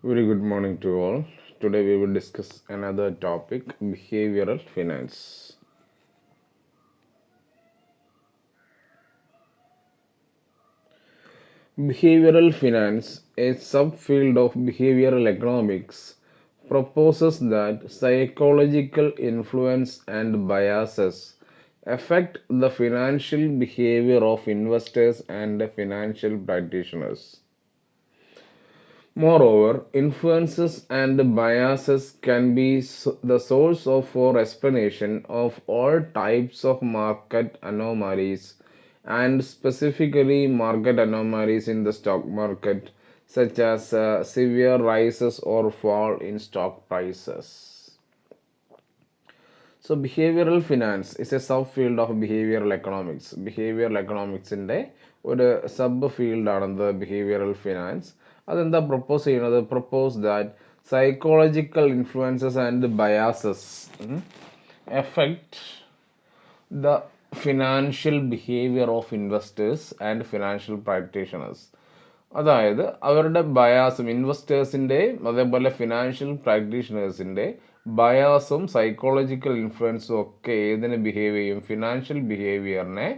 Very good morning to all. Today we will discuss another topic, behavioral finance. Behavioral finance, a subfield of behavioral economics, proposes that psychological influence and biases affect the financial behavior of investors and financial practitioners. Moreover, influences and biases can be the source of for explanation of all types of market anomalies and specifically market anomalies in the stock market such as severe rises or fall in stock prices. So behavioral finance is a subfield of behavioral economics. Behavioral economicsന്റെ ഒരു sub ഫീൽഡാണ് എന്ത് behavioural finance. അതെന്താ propose ചെയ്യുന്നത്? Propose that psychological influences and biases effect the financial behaviour of investors and financial practitioners. അതായത് അവരുടെ ബയാസും ഇൻവെസ്റ്റേഴ്സിൻ്റെയും അതേപോലെ financial പ്രാക്ടീഷണേഴ്സിൻ്റെ ബയാസും psychological ഇൻഫ്ലുവൻസും ഒക്കെ ഏതിനെ ബിഹേവ് ചെയ്യും? ഫിനാൻഷ്യൽ ബിഹേവിയറിനെ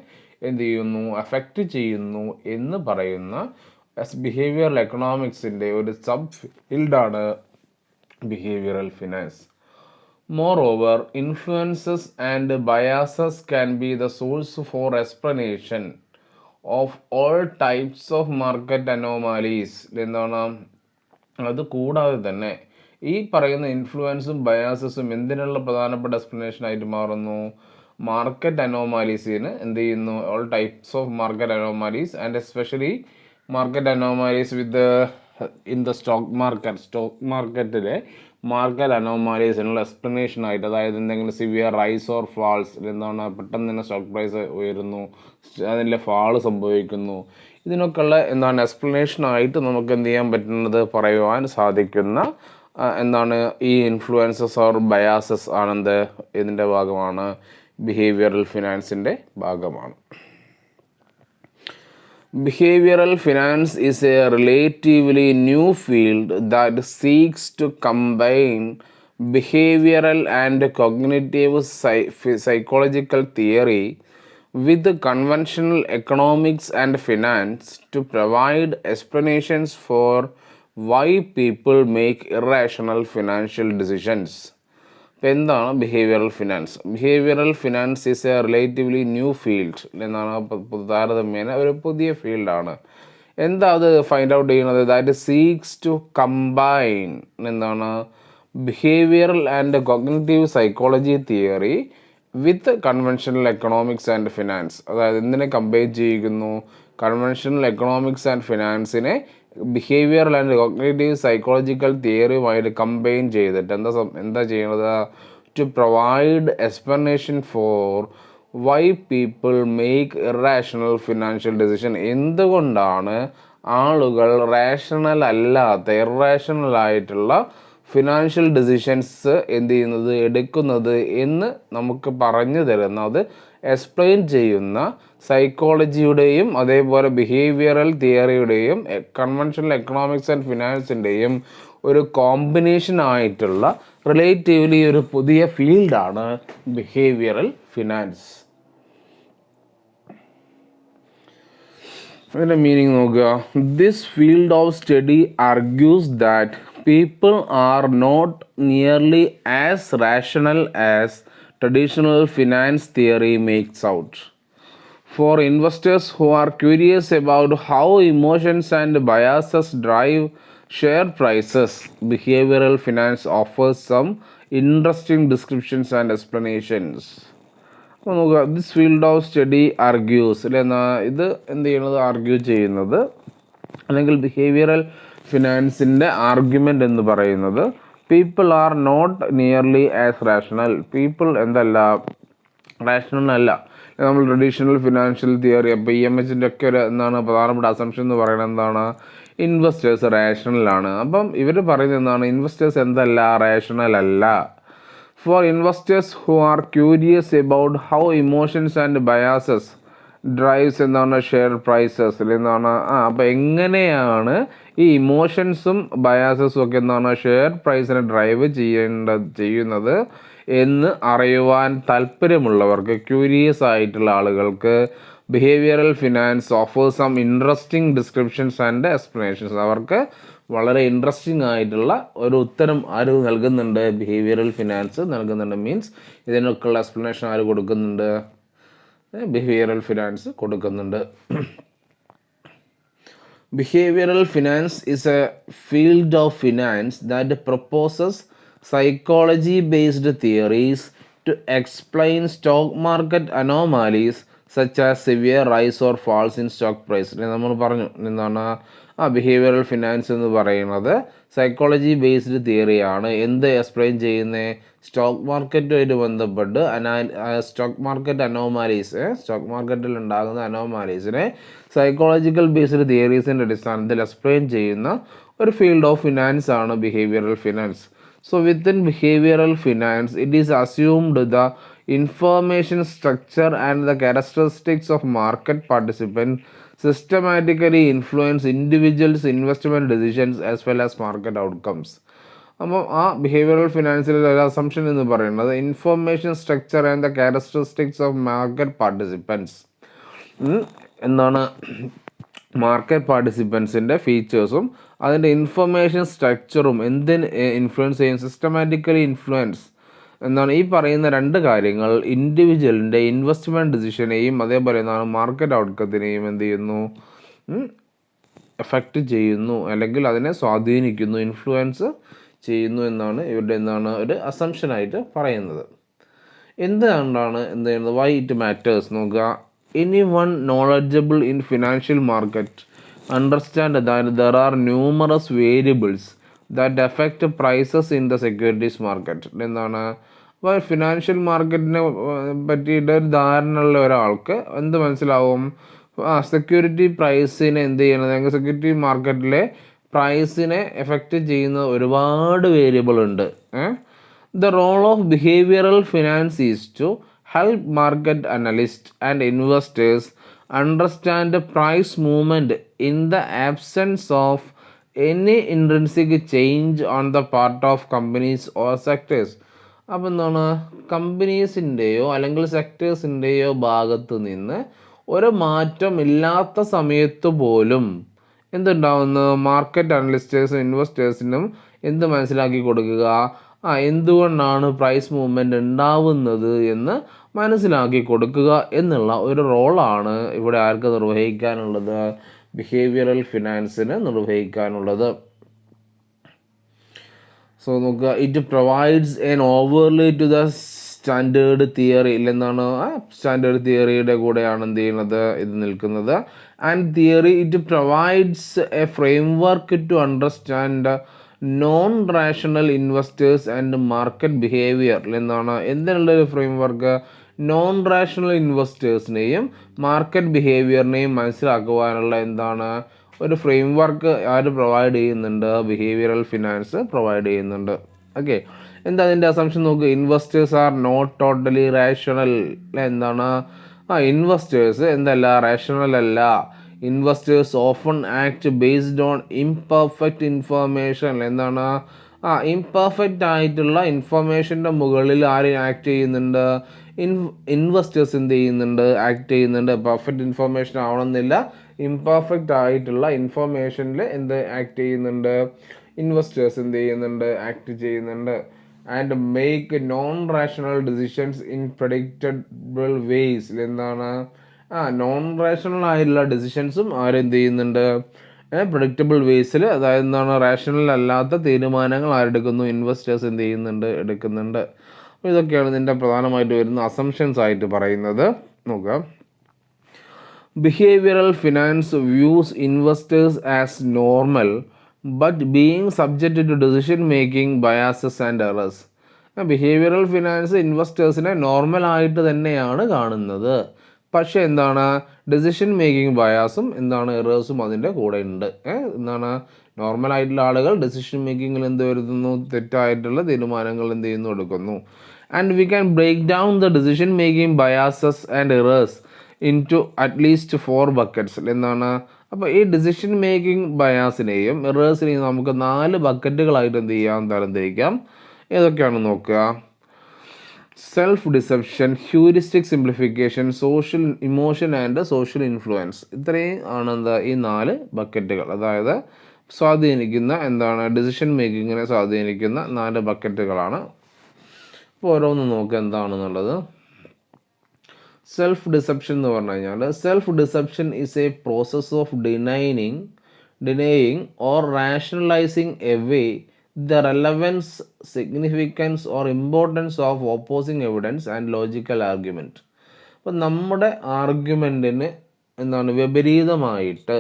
എന്ത് ചെയ്യുന്നു? അഫക്റ്റ് ചെയ്യുന്നു എന്ന് പറയുന്ന ബിഹേവിയറൽ എക്കണോമിക്സിൻ്റെ ഒരു സബ് ഫീൽഡാണ് behavioural finance. Moreover, influences and biases can be the source for explanation of all types of market anomalies. എന്താണ്? അത് കൂടാതെ തന്നെ ഈ പറയുന്ന ഇൻഫ്ലുവൻസും ബയാസസും എന്തിനുള്ള പ്രധാനപ്പെട്ട എക്സ്പ്ലനേഷൻ ആയിട്ട് മാറുന്നു? മാർക്കറ്റ് അനോമാലീസിന് എന്ത് ചെയ്യുന്നു? All types of market anomalies and especially market anomalies within the stock മാർക്കറ്റിലെ മാർക്കറ്റ് അനോമാലീസിനുള്ള എക്സ്പ്ലനേഷൻ ആയിട്ട്, അതായത് എന്തെങ്കിലും സിവിയർ റൈസ് ഓർ ഫാൾസ്, എന്താണ് പെട്ടെന്ന് തന്നെ സ്റ്റോക്ക് പ്രൈസ് ഉയരുന്നു, അതിൻ്റെ ഫാള് സംഭവിക്കുന്നു, ഇതിനൊക്കെയുള്ള എന്താണ് എക്സ്പ്ലനേഷൻ ആയിട്ട് നമുക്ക് എന്ത് ചെയ്യാൻ പറ്റുന്നത്? പറയുവാൻ സാധിക്കുന്ന എന്താണ് ഈ ഇൻഫ്ലുവൻസസ് ഓർ ബയാസസ് ആണെന്ത്? ഇതിൻ്റെ ഭാഗമാണ്, ബിഹേവിയറൽ ഫിനാൻസിൻ്റെ ഭാഗമാണ്. Behavioral finance is a relatively new field that seeks to combine behavioral and cognitive psychological theory with conventional economics and finance to provide explanations for why people make irrational financial decisions. അപ്പോൾ എന്താണ് behavioural finance? Behavioural finance is a relatively new field എന്നാണ്, താരതമ്യേന ഒരു പുതിയ ഫീൽഡാണ്. എന്താ അത് find out ചെയ്യുന്നത്? ദാറ്റ് സീക്സ് ടു കമ്പൈൻ എന്താണ് behavioural and cognitive psychology theory with conventional economics and finance. അതായത് എന്തിനെ കമ്പൈൻ ചെയ്യുന്നു? കൺവെൻഷണൽ എക്കണോമിക്സ് ആൻഡ് ഫിനാൻസിനെ ബിഹേവിയറൽ ആൻഡ് കോഗ്നിറ്റീവ് സൈക്കോളജിക്കൽ തിയറിയുമായിട്ട് കമ്പൈൻ ചെയ്തിട്ട് എന്താ ചെയ്യുന്നത്? To provide explanation for why people make irrational financial decision. എന്തുകൊണ്ടാണ് ആളുകൾ റാഷണൽ അല്ലാത്ത ഇറാഷണൽ ആയിട്ടുള്ള ഫിനാൻഷ്യൽ ഡിസിഷൻസ് എന്ത് ചെയ്യുന്നത്, എടുക്കുന്നത് എന്ന് നമുക്ക് പറഞ്ഞു തരുന്നത്, എക്സ്പ്ലെയിൻ ചെയ്യുന്ന സൈക്കോളജിയുടെയും അതേപോലെ ബിഹേവിയറൽ തിയറിയുടെയും കൺവെൻഷണൽ എക്കണോമിക്സ് ആൻഡ് ഫിനാൻസിൻ്റെയും ഒരു കോമ്പിനേഷൻ ആയിട്ടുള്ള റിലേറ്റീവ്ലി ഒരു പുതിയ ഫീൽഡാണ് ബിഹേവിയറൽ ഫിനാൻസ്. അതിൻ്റെ മീനിങ് നോക്കുക. This field of study argues that people are not nearly as rational as traditional finance theory makes out. For investors who are curious about how emotions and biases drive share prices, behavioral finance offers some interesting descriptions and explanations. അപ്പോൾ നോക്കുക, this field of study argues അല്ലെ, ഇത് എന്ത് ചെയ്യുന്നത്? Argue ചെയ്യുന്നത്, അല്ലെങ്കിൽ behavioural ഫിനാൻസിൻ്റെ argument എന്ന് പറയുന്നത് people are not nearly as rational. People എന്തല്ല? റാഷണൽ അല്ല. നമ്മൾ ട്രഡീഷണൽ ഫിനാൻഷ്യൽ തിയറി, അപ്പോൾ EMHൻ്റെ ഒക്കെ ഒരു എന്താണ് പ്രധാനപ്പെട്ട അസംഷൻ എന്ന് പറയുന്നത്? എന്താണ്? ഇൻവെസ്റ്റേഴ്സ് റാഷണലാണ്. അപ്പം ഇവർ പറയുന്നത് എന്താണ്? ഇൻവെസ്റ്റേഴ്സ് എന്തല്ല? റാഷണൽ അല്ല. For investors who are curious about how emotions and biases drives എന്താണ് ഷെയർ പ്രൈസസ് എന്താണ് അപ്പോൾ എങ്ങനെയാണ് ഈ ഇമോഷൻസും ബയാസസും ഒക്കെ എന്താണ് ഷെയർ പ്രൈസിനെ ഡ്രൈവ് ചെയ്യുന്നത് എന്ന് അറിയുവാൻ താല്പര്യമുള്ളവർക്ക്, ക്യൂരിയസ് ആയിട്ടുള്ള ആളുകൾക്ക് behavioural finance offers some interesting descriptions and explanations. അവർക്ക് വളരെ ഇൻട്രസ്റ്റിംഗ് ആയിട്ടുള്ള ഒരു ഉത്തരം ആര് നൽകുന്നുണ്ട്? ബിഹേവിയറൽ ഫിനാൻസ് നൽകുന്നുണ്ട്. മീൻസ് ഇതിനൊക്കെയുള്ള എക്സ്പ്ലനേഷൻ ആര് കൊടുക്കുന്നുണ്ട്? ബിഹേവിയറൽ ഫിനാൻസ് കൊടുക്കുന്നുണ്ട്. Behavioral finance is a field of finance that proposes psychology-based theories to explain stock market anomalies such as severe rise or falls in stock price. നമ്മൾ പറഞ്ഞു എന്താണ് behavioural finance എന്ന് പറയുന്നത് psychology based തിയറിയാണ്. എന്ത് explain ചെയ്യുന്നത്? Stock മാർക്കറ്റുമായിട്ട് ബന്ധപ്പെട്ട് stock market anomalies, stock മാർക്കറ്റിൽ ഉണ്ടാകുന്ന അനോമാലീസിനെ സൈക്കോളജിക്കൽ ബേസ്ഡ് തിയറീസിൻ്റെ അടിസ്ഥാനത്തിൽ എക്സ്പ്ലെയിൻ ചെയ്യുന്ന ഒരു ഫീൽഡ് ഓഫ് ഫിനാൻസ് ആണ് behavioural finance. So within behavioral finance, it is assumed the information structure and the characteristics of market participants systematically influence individuals' investment decisions as well as market outcomes. അപ്പോൾ ആ behavioural ഫിനാൻസിലെ ഒരു assumption എന്ന് പറയുന്നത് information structure and the characteristics of market participants എന്താണ് market പാർട്ടിസിപ്പൻസിൻ്റെ ഫീച്ചേഴ്സും അതിൻ്റെ information സ്ട്രക്ചറും എന്തിന് influence ചെയ്യും? സിസ്റ്റമാറ്റിക്കലി ഇൻഫ്ലുവൻസ് എന്താണ് ഈ പറയുന്ന രണ്ട് കാര്യങ്ങൾ ഇൻഡിവിജ്വലിൻ്റെ ഇൻവെസ്റ്റ്മെൻറ്റ് ഡിസിഷനെയും അതേപോലെ എന്താണ് മാർക്കറ്റ് ഔട്ട്കത്തിനെയും എന്ത് ചെയ്യുന്നു? എഫക്റ്റ് ചെയ്യുന്നു, അല്ലെങ്കിൽ അതിനെ സ്വാധീനിക്കുന്നു, ഇൻഫ്ലുവൻസ് ചെയ്യുന്നു എന്നാണ് ഇവരുടെ ഒരു അസംഷനായിട്ട് പറയുന്നത്. എന്തുകൊണ്ടാണ് എന്ത് ചെയ്യുന്നത്? വൈ ഇറ്റ് മാറ്റേഴ്സ് നോക്കുക. Anyone knowledgeable in financial market understand that there are numerous variables that affect prices in the securities market. എന്താണ് അപ്പോൾ ഫിനാൻഷ്യൽ മാർക്കറ്റിനെ പറ്റിയിട്ട് ഒരു ധാരണ ഉള്ള ഒരാൾക്ക് എന്ത് മനസ്സിലാവും? സെക്യൂരിറ്റി പ്രൈസിനെ എന്ത് ചെയ്യണം? സെക്യൂരിറ്റി മാർക്കറ്റിലെ പ്രൈസിനെ എഫക്റ്റ് ചെയ്യുന്ന ഒരുപാട് വേരിയബിൾ ഉണ്ട്. The role of behavioural finance is to help market analysts and investors understand the price movement in the absence of any intrinsic change on the part of companies or sectors. അപ്പോൾ എന്താണ് കമ്പനീസിൻ്റെയോ അല്ലെങ്കിൽ സെക്ടേഴ്സിൻ്റെയോ ഭാഗത്തു നിന്ന് ഒരു മാറ്റം ഇല്ലാത്ത സമയത്ത് പോലും എന്തുണ്ടാവുന്നു? മാർക്കറ്റ് അനലിസ്റ്റേഴ്സും ഇൻവെസ്റ്റേഴ്സിനും എന്ത് മനസ്സിലാക്കി കൊടുക്കുക? എന്തുകൊണ്ടാണ് പ്രൈസ് മൂവ്മെൻറ്റ് ഉണ്ടാവുന്നത് എന്ന് മനസ്സിലാക്കി കൊടുക്കുക എന്നുള്ള ഒരു റോളാണ് ഇവിടെ ആർക്ക് നിർവഹിക്കാനുള്ളത്? ബിഹേവിയറൽ ഫിനാൻസിന് നിർവഹിക്കാനുള്ളത്. സോ നോക്കുക, it provides an overlay to the standard theory. എന്താണ് സ്റ്റാൻഡേർഡ് തിയറിയുടെ കൂടെയാണ് എന്ത് ചെയ്യുന്നത്? ഇത് നിൽക്കുന്നത്. And theory it provides a framework to understand non rational investors and market behaviour. എന്തിനുള്ളൊരു ഫ്രെയിംവർക്ക്? നോൺ റാഷണൽ ഇൻവെസ്റ്റേഴ്സിനെയും മാർക്കറ്റ് ബിഹേവിയറിനെയും മനസ്സിലാക്കുവാനുള്ള ഒരു ഫ്രെയിംവർക്ക് ആര് പ്രൊവൈഡ് ചെയ്യുന്നുണ്ട്? ബിഹേവിയറൽ ഫിനാൻസ് പ്രൊവൈഡ് ചെയ്യുന്നുണ്ട്. ഓക്കെ, എന്താ അതിൻ്റെ അസംഷൻ നോക്കുക. Investors are not totally rational. Investors rational അല്ല. Investors often act based on imperfect information. Imperfect ആയിട്ടുള്ള ഇൻഫർമേഷൻ്റെ മുകളിൽ ആര് ആക്ട് ചെയ്യുന്നുണ്ട്? ഇൻവെസ്റ്റേഴ്സ് എന്ത് ചെയ്യുന്നുണ്ട്? ആക്ട് ചെയ്യുന്നുണ്ട്. പെർഫെക്റ്റ് ഇൻഫർമേഷൻ ആവണമെന്നില്ല, ഇംപെർഫെക്റ്റ് ആയിട്ടുള്ള ഇൻഫർമേഷനിൽ ആക്ട് ചെയ്യുന്നുണ്ട്? ഇൻവെസ്റ്റേഴ്സ് എന്ത് ചെയ്യുന്നുണ്ട്? ആക്ട് ചെയ്യുന്നുണ്ട്. And make non rational decisions in predictable ways. Non rational ആയിട്ടുള്ള ഡിസിഷൻസും ആരെന്ത് ചെയ്യുന്നുണ്ട്? പ്രഡിക്റ്റബിൾ വേസിൽ, അതായത് റാഷണൽ അല്ലാത്ത തീരുമാനങ്ങൾ ആരെടുക്കുന്നു? ഇൻവെസ്റ്റേഴ്സ് എന്ത് ചെയ്യുന്നുണ്ട്? എടുക്കുന്നുണ്ട്. അപ്പോൾ ഇതൊക്കെയാണ് ഇതിൻ്റെ പ്രധാനമായിട്ട് വരുന്ന അസംഷൻസ് ആയിട്ട് പറയുന്നത്. നോക്കുക, behavioural finance views investors as normal but being subject to decision making biases and errors. Behavioural finance ഇൻവെസ്റ്റേഴ്സിനെ നോർമലായിട്ട് തന്നെയാണ് കാണുന്നത്. പക്ഷേ ഡിസിഷൻ മേക്കിംഗ് ബയാസും എറേഴ്സും അതിൻ്റെ കൂടെ ഉണ്ട്. നോർമലായിട്ടുള്ള ആളുകൾ ഡിസിഷൻ മേക്കിങ്ങിൽ എന്ത് വരുത്തുന്നു? തെറ്റായിട്ടുള്ള തീരുമാനങ്ങൾ എന്ത് ചെയ്യുന്നു? എടുക്കുന്നു. And we can break down the decision making biases and errors into at least 4 buckets എന്താണ്. അപ്പോൾ ഈ ഡിസിഷൻ മേക്കിംഗ് ബയാസിനെയും എറേഴ്സിനെയും നമുക്ക് 4 ബക്കറ്റുകളായിട്ട് എന്ത് ചെയ്യാം, തരംതിരിക്കാം. ഏതൊക്കെയാണെന്ന് നോക്കുക. Self deception, heuristic simplification, social emotion and social influence. ഇത്രയും ആണ് എന്താ ഈ 4 ബക്കറ്റുകൾ. അതായത് സ്വാധീനിക്കുന്ന എന്താണ് ഡിസിഷൻ മേക്കിങ്ങിനെ സ്വാധീനിക്കുന്ന 4 ബക്കറ്റുകളാണ്. അപ്പോൾ ഓരോന്ന് നോക്കുക എന്താണെന്നുള്ളത്. സെൽഫ് ഡിസെപ്ഷൻ എന്ന് പറഞ്ഞു കഴിഞ്ഞാൽ self deception is a process of denying or rationalising away the relevance, significance or importance of opposing evidence and logical argument. അപ്പം നമ്മുടെ ആർഗ്യുമെൻറ്റിന് എന്താണ് വിപരീതമായിട്ട്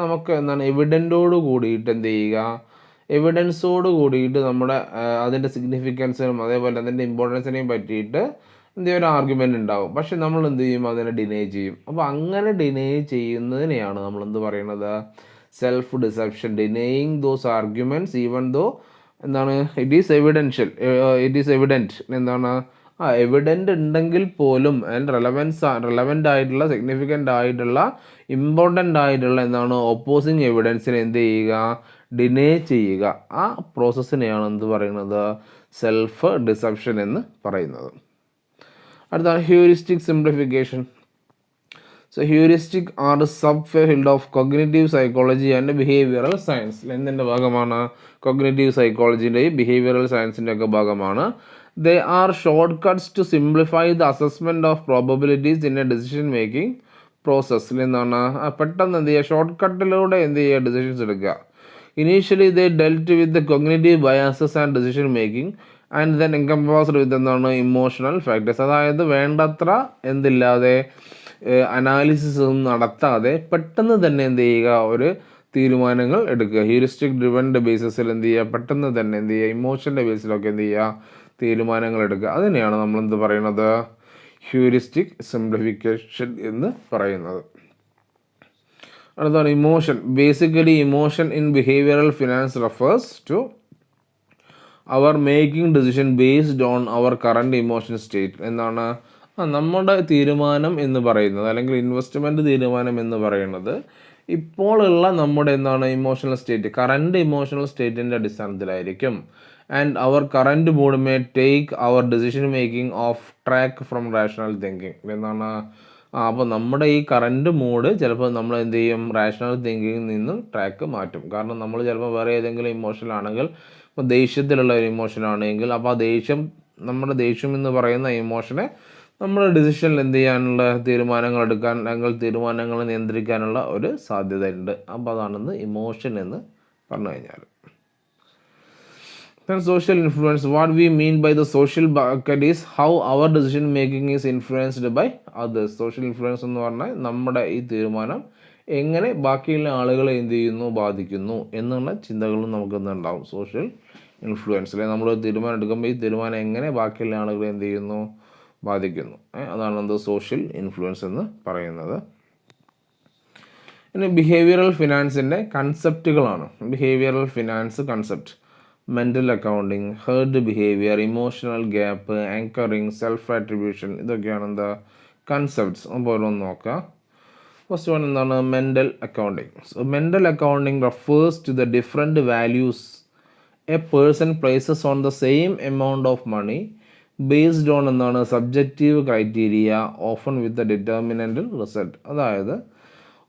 നമുക്ക് എന്താണ് എവിഡൻറ്റോട് കൂടിയിട്ട് എന്ത് ചെയ്യുക, എവിഡൻസോട് കൂടിയിട്ട് നമ്മുടെ അതിൻ്റെ സിഗ്നിഫിക്കൻസിനും അതേപോലെ അതിൻ്റെ ഇമ്പോർട്ടൻസിനെയും പറ്റിയിട്ട് എന്തെങ്കിലും ഒരു ആർഗ്യുമെൻ്റ് ഉണ്ടാവും. പക്ഷെ നമ്മൾ എന്ത് ചെയ്യും, അതിനെ ഡിനേ ചെയ്യും. അപ്പോൾ അങ്ങനെ ഡിനേ ചെയ്യുന്നതിനെയാണ് നമ്മൾ എന്ത് പറയുന്നത്, self deception. Denying those arguments even though എന്താണ് ഇറ്റ് ഈസ് എവിഡൻറ്റ് എന്താണ് എവിഡൻറ്റ് ഉണ്ടെങ്കിൽ പോലും ആൻഡ് റെലവൻ്റ് ആയിട്ടുള്ള സിഗ്നിഫിക്കൻ്റ് ആയിട്ടുള്ള ഇമ്പോർട്ടൻ്റ് ആയിട്ടുള്ള എന്താണ് ഓപ്പോസിങ് എവിഡൻസിനെ എന്ത് ചെയ്യുക, ഡിനേ ചെയ്യുക. ആ പ്രോസസ്സിനെയാണ് എന്ത് പറയുന്നത്, സെൽഫ് ഡിസെപ്ഷൻ എന്ന് പറയുന്നത്. അടുത്താണ് heuristic simplification. So heuristic are sub field of cognitive psychology and behavioural science. എന്തിൻ്റെ ഭാഗമാണ്, കോഗ്നിറ്റീവ് സൈക്കോളജിൻ്റെയും ബിഹേവിയറൽ സയൻസിൻ്റെ ഒക്കെ ഭാഗമാണ്. They are short cuts to simplify the assessment of probabilities in a decision making പ്രോസസ്സിൽ. എന്താണ് പെട്ടെന്ന് എന്ത് ചെയ്യുക, ഷോർട്ട് കട്ടിലൂടെ എന്ത് ചെയ്യുക, ഡിസിഷൻസ് എടുക്കുക. Initially they dealt with the cognitive biases and decision making and then encompassed with എന്താണ് ഇമോഷണൽ ഫാക്ടേഴ്സ്. അതായത് വേണ്ടത്ര എന്തില്ലാതെ അനാലിസിസ് ഒന്നും നടത്താതെ പെട്ടെന്ന് തന്നെ എന്ത് ചെയ്യുക, ഒരു തീരുമാനങ്ങൾ എടുക്കുക. ഹ്യൂറിസ്റ്റിക് ഡ്രിവൻ്റെ ബേസിസിൽ എന്ത് ചെയ്യുക, പെട്ടെന്ന് തന്നെ എന്ത് ചെയ്യുക, ഇമോഷൻ്റെ ബേസിലൊക്കെ എന്ത് ചെയ്യുക, തീരുമാനങ്ങൾ എടുക്കുക. അതിനെയാണ് നമ്മൾ എന്ത് പറയുന്നത്, ഹ്യൂറിസ്റ്റിക് സിംപ്ലിഫിക്കേഷൻ എന്ന് പറയുന്നത്. അടുത്താണ് emotion. Basically emotion in behavioural finance refers to our making decision based on our current emotion state. എന്താണ് നമ്മുടെ തീരുമാനം എന്ന് പറയുന്നത്, അല്ലെങ്കിൽ ഇൻവെസ്റ്റ്മെൻറ്റ് തീരുമാനം എന്ന് പറയുന്നത് ഇപ്പോഴുള്ള നമ്മുടെ എന്താണ് ഇമോഷണൽ സ്റ്റേറ്റ്, കറണ്ട് ഇമോഷണൽ സ്റ്റേറ്റിൻ്റെ അടിസ്ഥാനത്തിലായിരിക്കും. And our current mood may take our decision making off track from rational thinking. എന്താണ് അപ്പോൾ നമ്മുടെ ഈ കറണ്ട് മൂഡ് ചിലപ്പോൾ നമ്മൾ എന്ത് ചെയ്യും, റാഷണൽ തിങ്കിങ്ങിൽ നിന്ന് ട്രാക്ക് മാറ്റും. കാരണം നമ്മൾ ചിലപ്പോൾ വേറെ ഏതെങ്കിലും ഇമോഷൻ ആണെങ്കിൽ, ഇപ്പോൾ ദേഷ്യത്തിലുള്ള ഒരു ഇമോഷൻ ആണെങ്കിൽ, അപ്പോൾ ആ നമ്മുടെ ദേഷ്യം എന്ന് പറയുന്ന ഇമോഷനെ നമ്മുടെ ഡിസിഷനിൽ എന്ത് ചെയ്യാനുള്ള, തീരുമാനങ്ങൾ എടുക്കാൻ അല്ലെങ്കിൽ തീരുമാനങ്ങൾ നിയന്ത്രിക്കാനുള്ള ഒരു സാധ്യതയുണ്ട്. അപ്പോൾ അതാണെന്ന് ഇമോഷൻ എന്ന് പറഞ്ഞു കഴിഞ്ഞാൽ. Then social influence. What we mean by the social bucket is how our decision making is influenced by others. Social influence എന്ന് പറഞ്ഞാൽ നമ്മുടെ ഈ തീരുമാനം എങ്ങനെ ബാക്കിയുള്ള ആളുകളെ എന്ത് ചെയ്യുന്നു, ബാധിക്കുന്നു എന്നുള്ള ചിന്തകളും നമുക്കുണ്ടാവും. സോഷ്യൽ ഇൻഫ്ലുവൻസിൽ നമ്മൾ തീരുമാനം എടുക്കുമ്പോൾ ഈ തീരുമാനം എങ്ങനെ ബാക്കിയുള്ള ആളുകളെ എന്ത് ചെയ്യുന്നു, ബാധിക്കുന്നു. അതാണ് എന്ത് സോഷ്യൽ ഇൻഫ്ലുവൻസ് എന്ന് പറയുന്നത്. ഇനി ബിഹേവിയറൽ ഫിനാൻസിൻ്റെ കൺസെപ്റ്റുകളാണ്. Behavioural finance concept: mental accounting, herd behaviour, emotional gap, anchoring, self attribution. ഇതൊക്കെയാണ് എന്താ കൺസെപ്റ്റ്സ്. അപ്പോൾ ഓരോന്ന് നോക്കാം. ഫസ്റ്റ് വൺ എന്താണ്, mental accounting. So mental accounting refers to the different values a person places on the same amount of money based on എന്താണ് subjective criteria often with the detrimental result. അതായത്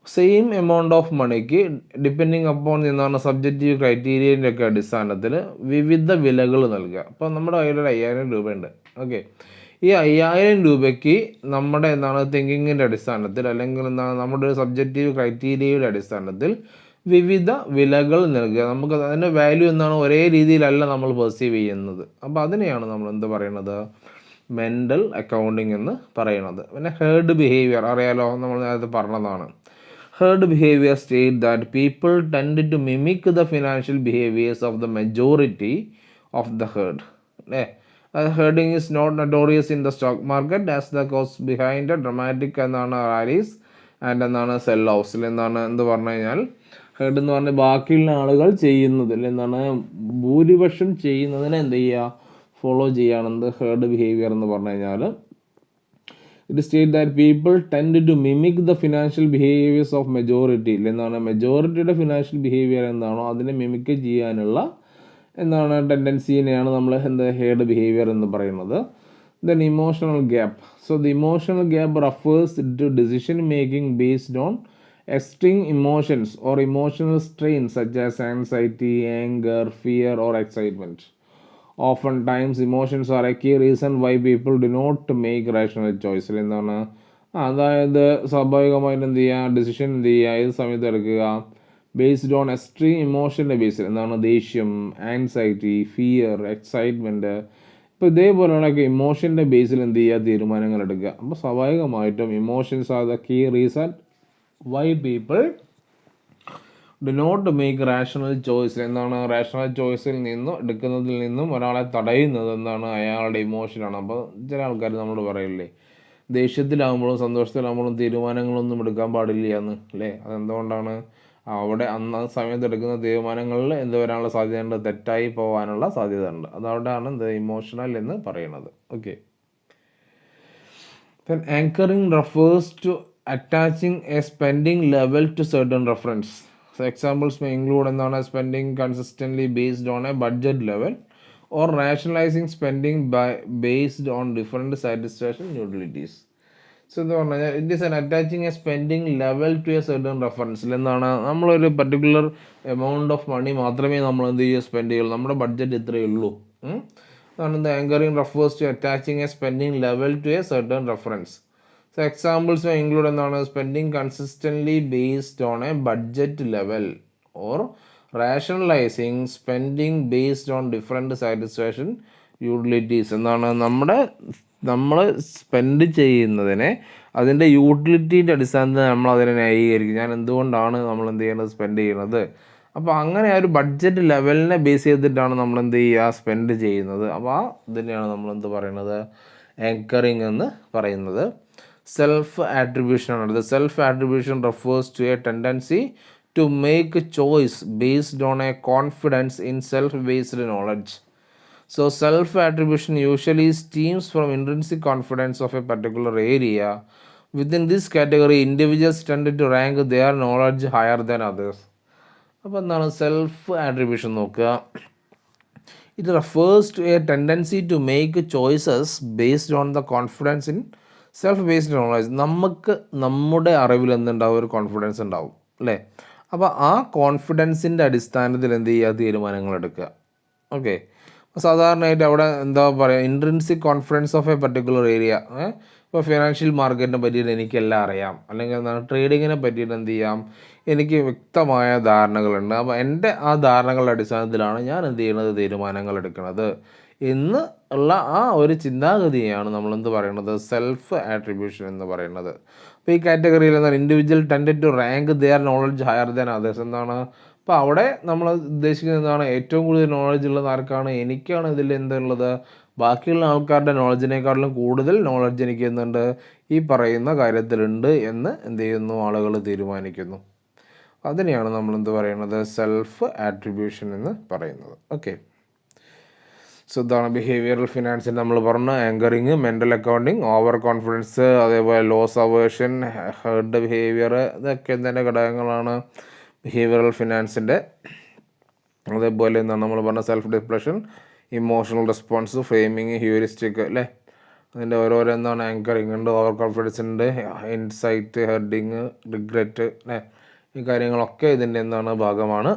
same amount of മണിക്ക് depending upon എന്താണ് subjective ക്രൈറ്റീരിയൻ്റെ ഒക്കെ അടിസ്ഥാനത്തിൽ വിവിധ വിലകൾ നൽകുക. അപ്പോൾ നമ്മുടെ കയ്യിൽ 5000 രൂപയുണ്ട്. ഓക്കെ, ഈ 5000 രൂപയ്ക്ക് നമ്മുടെ എന്താണ് തിങ്കിങ്ങിൻ്റെ അടിസ്ഥാനത്തിൽ അല്ലെങ്കിൽ എന്താണ് നമ്മുടെ ഒരു സബ്ജക്റ്റീവ് ക്രൈറ്റീരിയയുടെ അടിസ്ഥാനത്തിൽ വിവിധ വിലകൾ നൽകുക. നമുക്ക് അതിൻ്റെ വാല്യൂ എന്താണ് ഒരേ രീതിയിലല്ല നമ്മൾ പെർസീവ് ചെയ്യുന്നത്. അപ്പോൾ അതിനെയാണ് നമ്മൾ എന്ത് പറയുന്നത്, മെൻ്റൽ അക്കൗണ്ടിങ് എന്ന് പറയുന്നത്. പിന്നെ ഹേർഡ് ബിഹേവിയർ അറിയാലോ, നമ്മൾ നേരത്തെ പറഞ്ഞതാണ്. Herd behavior state that people tend to mimic the financial behaviors of the majority of the herd. Herding is not notorious in the stock market as the cause behind a dramatic rallies and sell-offs. എന്ത് പറഞ്ഞു കഴിഞ്ഞാൽ herd എന്ന് പറഞ്ഞാൽ ബാക്കിയുള്ള ആളുകൾ ചെയ്യുന്നതിൽ ഭൂരിപക്ഷം ചെയ്യുന്നതിനെ എന്ത് ചെയ്യുക, ഫോളോ ചെയ്യുകയാണെന്ന് ഹേർഡ് ബിഹേവിയർ എന്ന് പറഞ്ഞു കഴിഞ്ഞാൽ. It state that people tend to mimic the financial behaviours of majority. എന്താണ് മെജോറിറ്റിയുടെ ഫിനാൻഷ്യൽ ബിഹേവിയർ എന്താണോ അതിനെ മിമിക് ചെയ്യാനുള്ള എന്താണ് ടെൻഡൻസീനെയാണ് നമ്മൾ എന്താ ഹേർഡ് ബിഹേവിയർ എന്ന് പറയുന്നത്. Then emotional gap. So the emotional gap refers to decision making based on extreme emotions or emotional strain such as anxiety, anger, fear, or excitement. Oftentimes, emotions are a key reason why people do not make rational choices. എന്താണ് അതായത് സ്വാഭാവികമായിട്ട് എന്ത് ചെയ്യുക, decision എന്ത് ചെയ്യുക, ഏത് സമയത്ത് എടുക്കുക, ബേസ്ഡ് ഓൺ എക്സ്ട്രീം ഇമോഷൻ്റെ ബേസിൽ. എന്താണ് ദേഷ്യം, ആൻസൈറ്റി, ഫിയർ, എക്സൈറ്റ്മെൻറ്റ്, ഇപ്പോൾ ഇതേപോലെയുള്ളൊക്കെ ഇമോഷൻ്റെ ബേസിൽ എന്ത് ചെയ്യുക, തീരുമാനങ്ങൾ എടുക്കുക. അപ്പോൾ സ്വാഭാവികമായിട്ടും emotions are the key reason why people do not make rational choice. എന്താണ് റാഷണൽ ചോയ്സിൽ നിന്നും എടുക്കുന്നതിൽ നിന്നും ഒരാളെ തടയുന്നത് എന്താണ്, അയാളുടെ ഇമോഷനാണ്. അപ്പോൾ ചില ആൾക്കാർ നമ്മൾ പറയില്ലേ, ദേഷ്യത്തിലാകുമ്പോഴും സന്തോഷത്തിലാകുമ്പോഴും തീരുമാനങ്ങളൊന്നും എടുക്കാൻ പാടില്ല എന്ന് അല്ലേ. അതെന്തുകൊണ്ടാണ്? അവിടെ അന്ന് സമയത്ത് എടുക്കുന്ന തീരുമാനങ്ങളിൽ എന്ത് വരാനുള്ള സാധ്യതയുണ്ട്, തെറ്റായി പോകാനുള്ള സാധ്യത ഉണ്ട്. അതവിടെയാണ് എന്ത് ഇമോഷണൽ എന്ന് പറയുന്നത്. Okay. Then anchoring refers to attaching a spending level to certain reference. So examples may include എന്താണ് spending consistently based on a budget level or rationalizing spending based on different satisfaction utilities. So എന്ന് പറഞ്ഞാൽ it is attaching a spending level to a certain റെഫറൻസിൽ. എന്താണ് നമ്മളൊരു particular amount of മണി മാത്രമേ നമ്മൾ എന്ത് ചെയ്യുക, സ്പെൻഡ് ചെയ്യുള്ളൂ. നമ്മുടെ ബഡ്ജറ്റ് ഇത്രയേ ഉള്ളൂ. അതാണ് the anchoring refers to attaching a spending level to a certain reference. So examples may include എന്താണ് spending consistently based on a budget level or rationalizing spending based on different satisfaction utilities. എന്താണ് നമ്മൾ spend ചെയ്യുന്നതിനെ അതിൻ്റെ യൂട്ടിലിറ്റീൻ്റെ അടിസ്ഥാനത്തിൽ നമ്മൾ അതിനെ ന്യായീകരിക്കും. ഞാൻ എന്തുകൊണ്ടാണ് നമ്മൾ എന്ത് ചെയ്യുന്നത്, സ്പെൻഡ് ചെയ്യുന്നത്. അപ്പോൾ അങ്ങനെ ആ ഒരു ബഡ്ജറ്റ് ലെവലിനെ ബേസ് ചെയ്തിട്ടാണ് നമ്മൾ എന്ത് ചെയ്യുക, സ്പെൻഡ് ചെയ്യുന്നത്. അപ്പോൾ ആ ഇതിനെയാണ് നമ്മൾ എന്ത് പറയുന്നത്, ആങ്കറിങ് എന്ന് പറയുന്നത്. സെൽഫ് ആട്രിബ്യൂഷൻ ആണ്. The self attribution refers to a tendency to make choice based on a confidence in self based knowledge. So self-attribution usually stems from intrinsic confidence of a particular area. Within this category, individuals tend to rank their knowledge higher than others. അപ്പോൾ എന്താണ് self attribution നോക്കുക. It refers to a tendency to make choices based on the confidence in self based knowledge. നമുക്ക് നമ്മുടെ അറിവിൽ എന്തുണ്ടാവും, ഒരു confidence ഉണ്ടാവും അല്ലേ. അപ്പോൾ ആ കോൺഫിഡൻസിൻ്റെ അടിസ്ഥാനത്തിൽ എന്ത് ചെയ്യുക, തീരുമാനങ്ങൾ എടുക്കുക. ഓക്കെ. സാധാരണയായിട്ട് അവിടെ എന്താ പറയുക, intrinsic confidence of A particular area. ഇപ്പോൾ ഫിനാൻഷ്യൽ മാർക്കറ്റിനെ പറ്റിയിട്ട് എനിക്കെല്ലാം അറിയാം, അല്ലെങ്കിൽ എന്താണ് ട്രേഡിങ്ങിനെ പറ്റിയിട്ട് എന്ത് ചെയ്യാം, എനിക്ക് വ്യക്തമായ ധാരണകളുണ്ട്. അപ്പോൾ എൻ്റെ ആ ധാരണകളുടെ അടിസ്ഥാനത്തിലാണ് ഞാൻ എന്ത് ചെയ്യുന്നത്, തീരുമാനങ്ങൾ എടുക്കുന്നത് എന്ന് ഉള്ള ആ ഒരു ചിന്താഗതിയാണ് നമ്മളെന്ത് പറയുന്നത്, സെൽഫ് ആട്രിബ്യൂഷൻ എന്ന് പറയുന്നത്. അപ്പോൾ ഈ കാറ്റഗറിയിൽ എന്താണ് individual tend to rank their knowledge higher than others. എന്താണ് അപ്പോൾ അവിടെ നമ്മൾ ഉദ്ദേശിക്കുന്നത് എന്താണ്, ഏറ്റവും കൂടുതൽ നോളജ് ഉള്ളത് ആർക്കാണ്, എനിക്കാണ് ഇതിൽ എന്തുള്ളത്, ബാക്കിയുള്ള ആൾക്കാരുടെ നോളജിനേക്കാളും കൂടുതൽ നോളജ് എനിക്ക് എന്തുണ്ട്, ഈ പറയുന്ന കാര്യത്തിലുണ്ട് എന്ന് എന്ത് ചെയ്യുന്നു, ആളുകൾ തീരുമാനിക്കുന്നു. അതിനെയാണ് നമ്മൾ എന്ത് പറയുന്നത്, സെൽഫ് ആട്രിബ്യൂഷൻ എന്ന് പറയുന്നത്. ഓക്കെ. സോ ഇതാണ് ബിഹേവിയറൽ ഫിനാൻസിൽ നമ്മൾ പറഞ്ഞ anchoring, mental accounting, over confidence, അതേപോലെ ലോസ് അവേർഷൻ, ഹേർഡ് ബിഹേവിയർ, ഇതൊക്കെ എന്തിൻ്റെ ഘടകങ്ങളാണ്, ബിഹേവിയറൽ ഫിനാൻസിൻ്റെ. അതേപോലെ എന്താണ് നമ്മൾ പറഞ്ഞ self depression, emotional response, framing, heuristic അല്ലേ. അതിൻ്റെ ഓരോരോ എന്താണ് ആങ്കറിങ് ഉണ്ട്, ഓവർ കോൺഫിഡൻസ് ഉണ്ട്, ഇൻസൈറ്റ്, ഹെഡിങ്, റിഗ്രറ്റ് അല്ലേ. ഈ കാര്യങ്ങളൊക്കെ ഇതിൻ്റെ എന്താണ് ഭാഗമാണ്.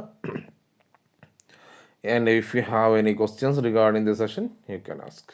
And if you have any questions regarding the session, you can ask.